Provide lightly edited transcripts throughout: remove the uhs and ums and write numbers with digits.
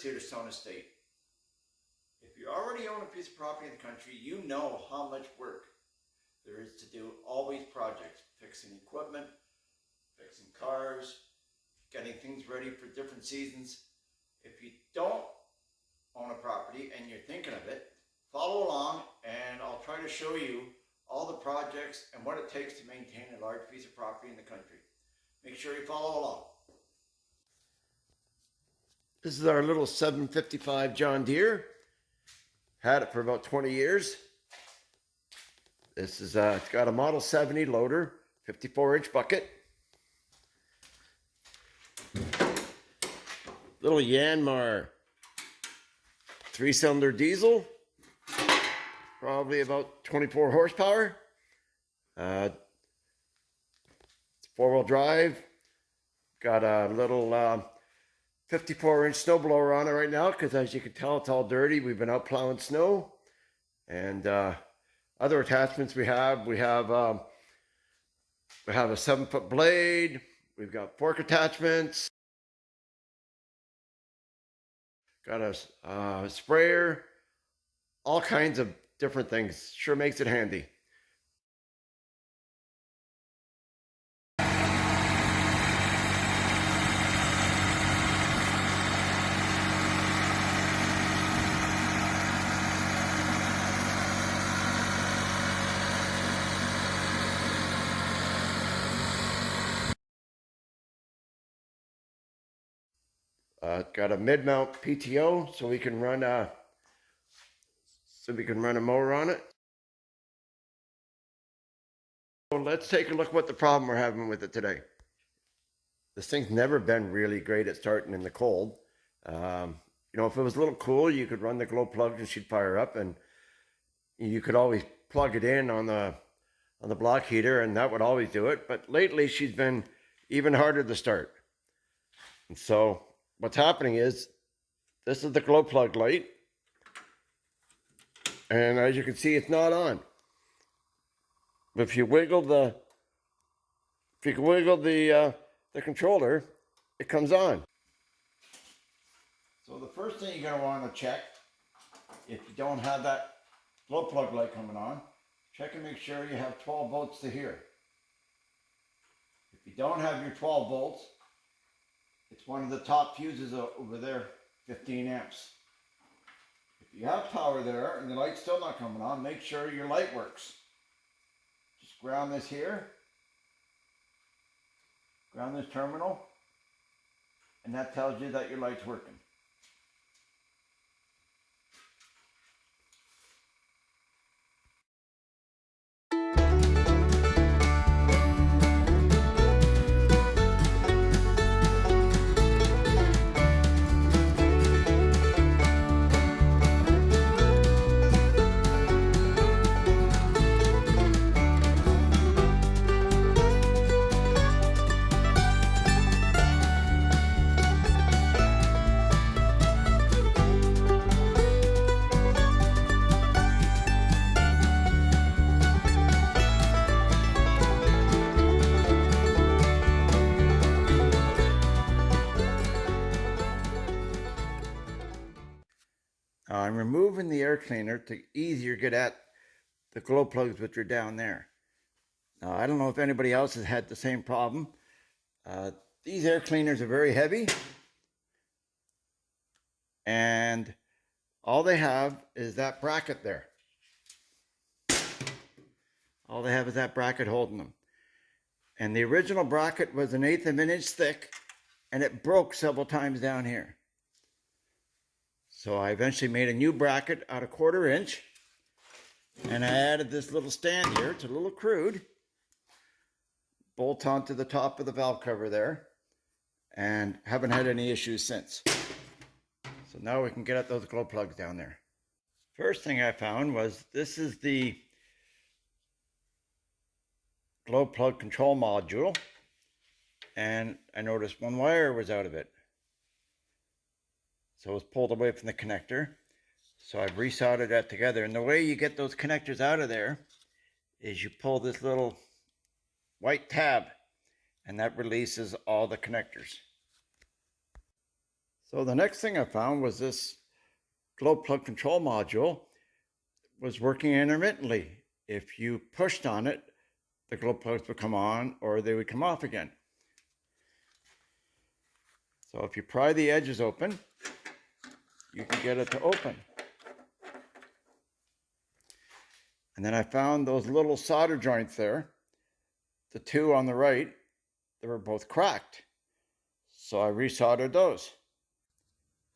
Stone Estate. If you already own a piece of property in the country, you know how much work there is to do all these projects. Fixing equipment, fixing cars, getting things ready for different seasons. If you don't own a property and you're thinking of it, follow along and I'll try to show you all the projects and what it takes to maintain a large piece of property in the country. Make sure you follow along. This is our little 755 John Deere. Had it for about 20 years. This is it's got a Model 70 loader, 54-inch bucket. Little Yanmar 3-cylinder diesel, probably about 24 horsepower. Four-wheel drive. Got a little 54-inch snowblower on it right now because, as you can tell, it's all dirty. We've been out plowing snow. And other attachments we have a 7-foot blade. We've got fork attachments. Got a sprayer. All kinds of different things. Sure makes it handy. Got a mid-mount PTO so we can run a mower on it. So let's take a look at what the problem we're having with it today. This thing's never been really great at starting in the cold. You know, if it was a little cool, you could run the glow plug and she'd fire up, and you could always plug it in on the block heater, and that would always do it. But lately, she's been even harder to start. And so what's happening is, this is the glow plug light, and as you can see, it's not on. But if you wiggle the controller, it comes on. So the first thing you're going to want to check, if you don't have that glow plug light coming on, check and make sure you have 12 volts to here. If you don't have your 12 volts, it's one of the top fuses over there, 15 amps. If you have power there and the light's still not coming on, make sure your light works. Just ground this here, ground this terminal, and that tells you that your light's working. I'm removing the air cleaner to easier get at the glow plugs which are down there. Now, I don't know if anybody else has had the same problem. These air cleaners are very heavy, and all they have is that bracket there. All they have is that bracket holding them. And the original bracket was 1/8 of an inch thick, and it broke several times down here. So I eventually made a new bracket out of 1/4 inch, and I added this little stand here. It's a little crude. Bolt onto the top of the valve cover there, and haven't had any issues since. So now we can get at those glow plugs down there. First thing I found was this is the glow plug control module, and I noticed one wire was out of it. So it was pulled away from the connector. So I've resoldered that together. And the way you get those connectors out of there is you pull this little white tab, and that releases all the connectors. So the next thing I found was this glow plug control module was working intermittently. If you pushed on it, the glow plugs would come on or they would come off again. So if you pry the edges open, you can get it to open. And then I found those little solder joints there, the two on the right, they were both cracked. So I resoldered those.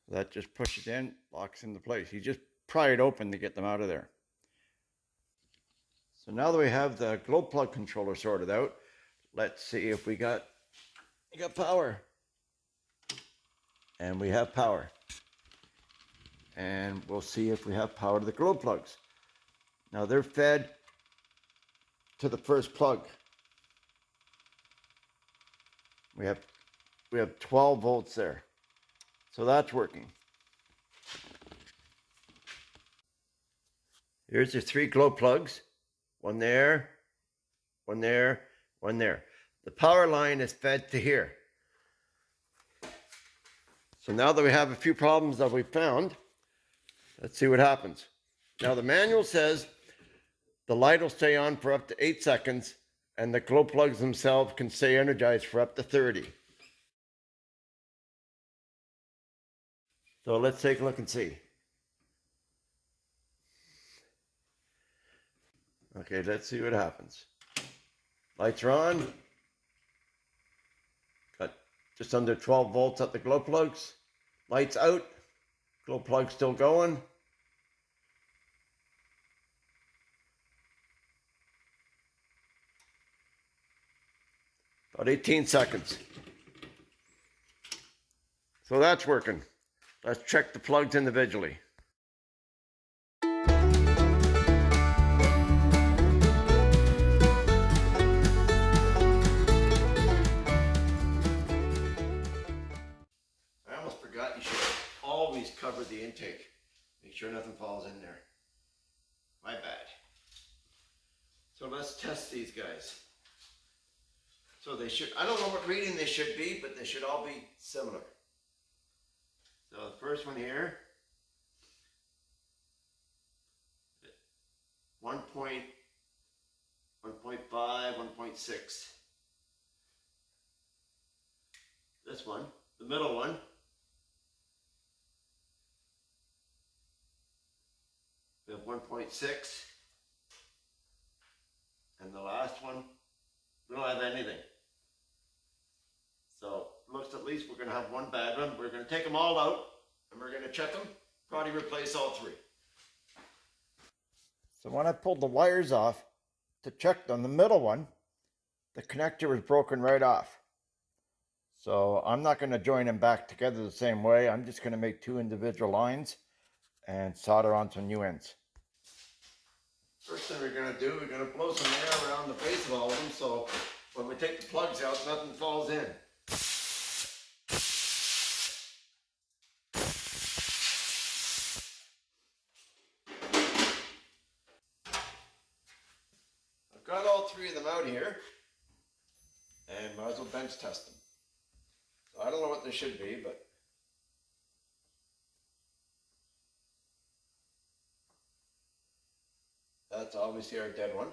That just pushes in, locks into place. You just pry it open to get them out of there. So now that we have the glow plug controller sorted out, let's see if we got power. And we have power. And we'll see if we have power to the glow plugs. Now they're fed to the first plug. We have 12 volts there. So that's working. Here's the 3 glow plugs. One there, one there, one there. The power line is fed to here. So now that we have a few problems that we found, let's see what happens. Now the manual says the light will stay on for up to 8 seconds and the glow plugs themselves can stay energized for up to 30. So let's take a look and see. Okay, let's see what happens. Lights are on. Got just under 12 volts at the glow plugs. Lights out. Glow plug still going. About 18 seconds. So that's working. Let's check the plugs individually. I almost forgot you should always cover the intake. Make sure nothing falls in there. My bad. So let's test these guys. So they should, I don't know what reading they should be, but they should all be similar. So the first one here, 1.5, 1.6. This one, the middle one, we have 1.6. And the last one, we don't have anything. So looks at least we're going to have one bad one. We're going to take them all out and we're going to check them. Probably replace all 3. So when I pulled the wires off to check them, the middle one, the connector was broken right off. So I'm not going to join them back together the same way. I'm just going to make 2 individual lines and solder on some new ends. First thing we're going to do, we're going to blow some air around the base of all of them so when we take the plugs out, nothing falls in. I've got all 3 of them out here and might as well bench test them. So I don't know what they should be, but that's obviously our dead one.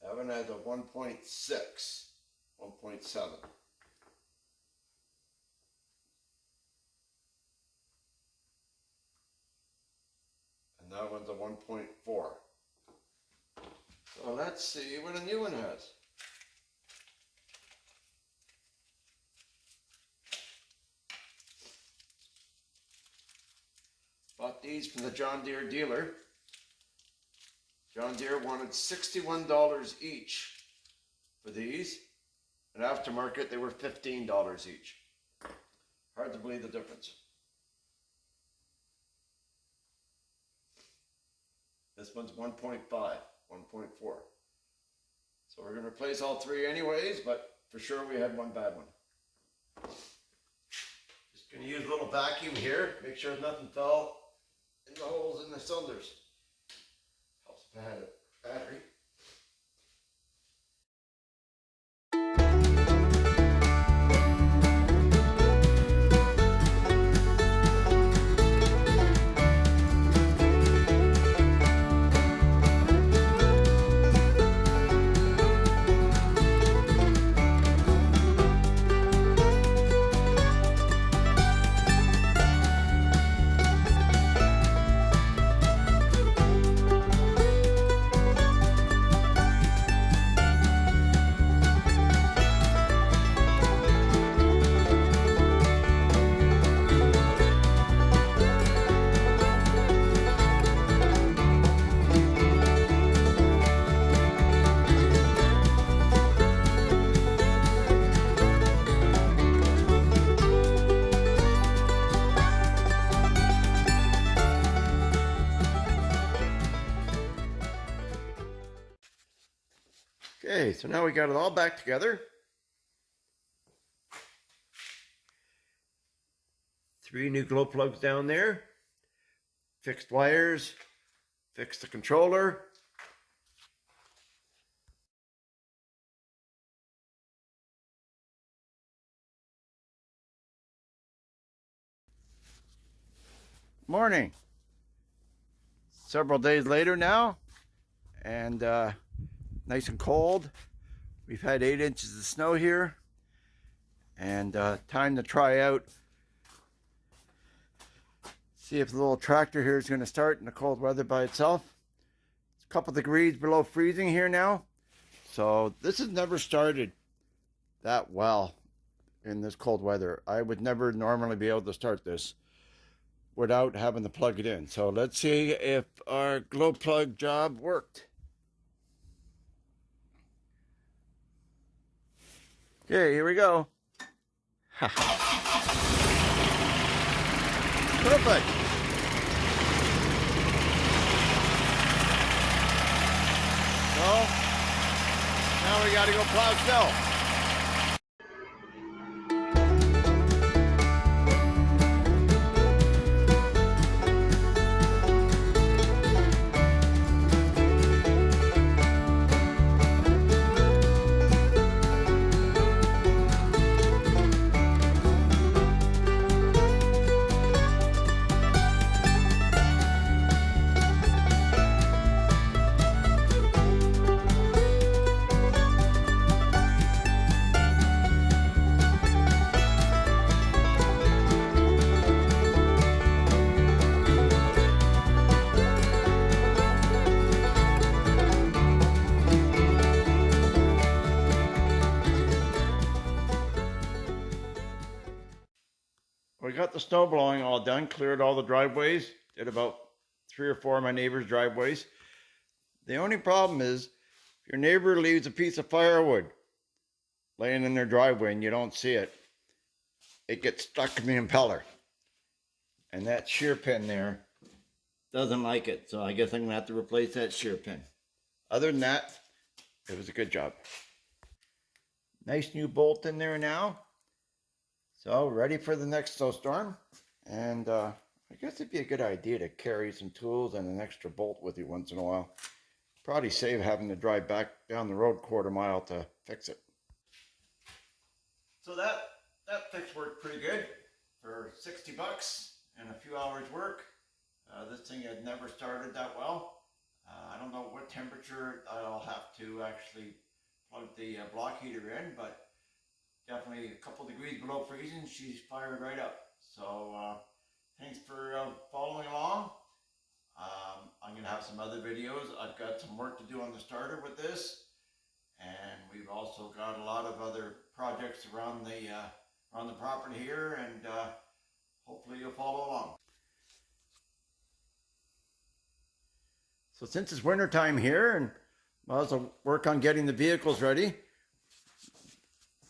That one has a 1.6, 1.7. And that one's a 1.4. So let's see what a new one has. Bought these from the John Deere dealer. John Deere wanted $61 each for these. And aftermarket, they were $15 each. Hard to believe the difference. This one's 1.5, 1.4. So we're going to replace all 3 anyways, but for sure we had one bad one. Just going to use a little vacuum here, make sure nothing fell in the holes in the cylinders. Helps if I had a battery. Okay, so now we got it all back together. 3 new glow plugs down there. Fixed wires. Fixed the controller. Morning. Several days later now, and nice and cold. We've had 8 inches of snow here, and time to try out, see if the little tractor here is going to start in the cold weather by itself. It's a couple degrees below freezing here now, so this has never started that well in this cold weather. I would never normally be able to start this without having to plug it in. So let's see if our glow plug job worked. Okay, here we go. Perfect. So now we got to go plow snow. We got the snow blowing all done, cleared all the driveways, did about 3 or 4 of my neighbors' driveways. The only problem is, if your neighbor leaves a piece of firewood laying in their driveway and you don't see it, it gets stuck in the impeller. And that shear pin there doesn't like it, so I guess I'm going to have to replace that shear pin. Other than that, it was a good job. Nice new bolt in there now. So ready for the next snowstorm, and I guess it'd be a good idea to carry some tools and an extra bolt with you once in a while. Probably save having to drive back down the road 1/4 mile to fix it. So that fix worked pretty good for 60 bucks and a few hours work. This thing had never started that well. I don't know what temperature I'll have to actually plug the block heater in, but definitely a couple degrees below freezing, she's fired right up. So thanks for following along. I'm going to have some other videos. I've got some work to do on the starter with this, and we've also got a lot of other projects around the property here, and hopefully you'll follow along. So since it's winter time here, and might as well work on getting the vehicles ready.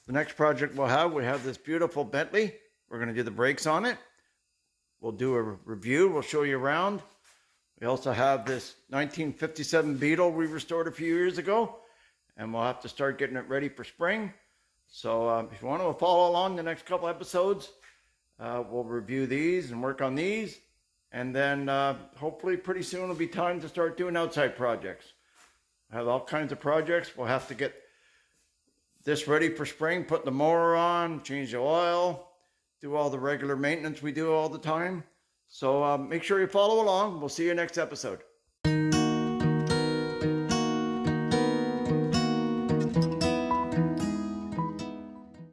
The next project we have this beautiful Bentley. We're going to do the brakes on it. We'll do a review. We'll show you around. We also have this 1957 Beetle we restored a few years ago, and we'll have to start getting it ready for spring. So if you want to follow along the next couple episodes, we'll review these and work on these. And then hopefully pretty soon will be time to start doing outside projects. I have all kinds of projects. We'll have to get this ready for spring, put the mower on, change the oil, do all the regular maintenance we do all the time. So make sure you follow along. We'll see you next episode.